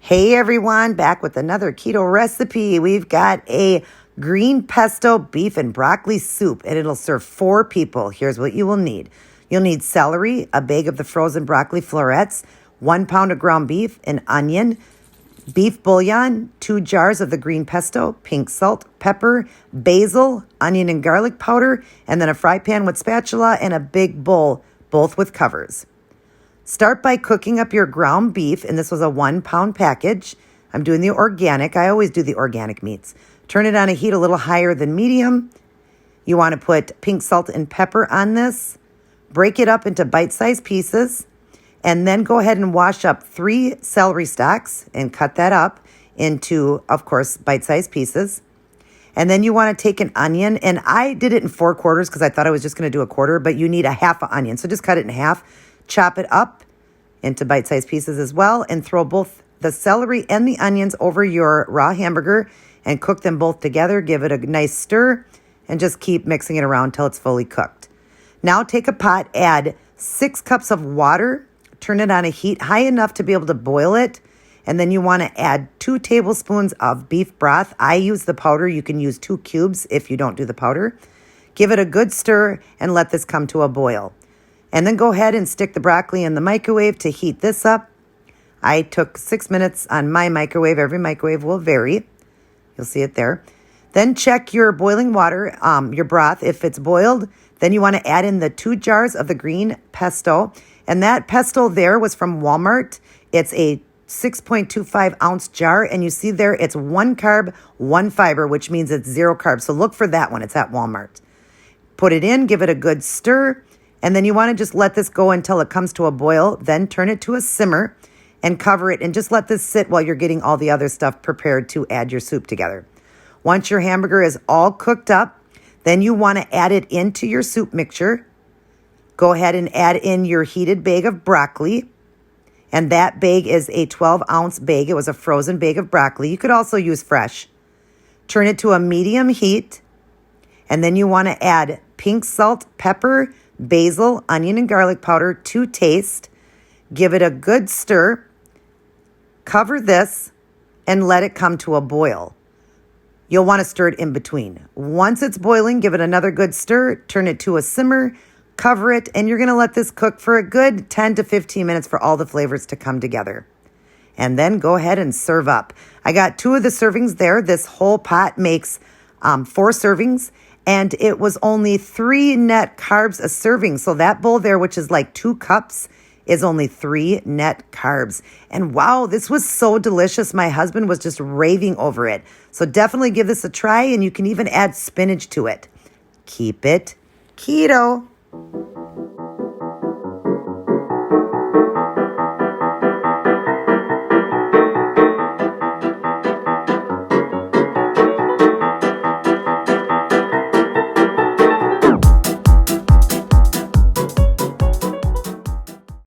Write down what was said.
Hey everyone, back with another keto recipe. We've got a green pesto beef and broccoli soup, and it'll serve 4 people. Here's what you will need. You'll need celery, a bag of the frozen broccoli florets, 1 pound of ground beef, an onion, beef bouillon, 2 jars of the green pesto, pink salt, pepper, basil, onion and garlic powder, and then a fry pan with spatula and a big bowl, both with covers. Start by cooking up your ground beef, and this was a 1 pound package. I'm doing the organic. I always do the organic meats. Turn it on a heat a little higher than medium. You want to put pink salt and pepper on this. Break it up into bite-sized pieces, and then go ahead and wash up 3 celery stalks and cut that up into, of course, bite-sized pieces. And then you want to take an onion, and I did it in 4 quarters because I thought I was just going to do a quarter, but you need a half an onion. So just cut it in half. Chop it up into bite-sized pieces as well, and throw both the celery and the onions over your raw hamburger and cook them both together. Give it a nice stir and just keep mixing it around until it's fully cooked. Now take a pot, add 6 cups of water, turn it on a heat high enough to be able to boil it, and then you want to add 2 tablespoons of beef broth. I use the powder. You can use 2 cubes if you don't do the powder. Give it a good stir and let this come to a boil. And then go ahead and stick the broccoli in the microwave to heat this up. I took 6 minutes on my microwave. Every microwave will vary. You'll see it there. Then check your boiling water, your broth. If it's boiled, then you want to add in the 2 jars of the green pesto. And that pesto there was from Walmart. It's a 6.25 ounce jar. And you see there, it's 1 carb, 1 fiber, which means it's 0 carbs. So look for that one. It's at Walmart. Put it in, give it a good stir. And then you want to just let this go until it comes to a boil. Then turn it to a simmer and cover it and just let this sit while you're getting all the other stuff prepared to add your soup together. Once your hamburger is all cooked up, then you want to add it into your soup mixture. Go ahead and add in your heated bag of broccoli. And that bag is a 12-ounce bag. It was a frozen bag of broccoli. You could also use fresh. Turn it to a medium heat. And then you want to add pink salt, pepper, basil, onion and garlic powder to taste. Give it a good stir. Cover this and let it come to a boil. You'll want to stir it in between. Once it's boiling, give it another good stir. Turn it to a simmer. Cover it, and you're going to let this cook for a good 10 to 15 minutes for all the flavors to come together. And then go ahead and serve up. I got 2 of the servings there. This whole pot makes 4 servings. And it was only 3 net carbs a serving. So that bowl there, which is like 2 cups, is only 3 net carbs. And wow, this was so delicious. My husband was just raving over it. So definitely give this a try, and you can even add spinach to it. Keep it keto.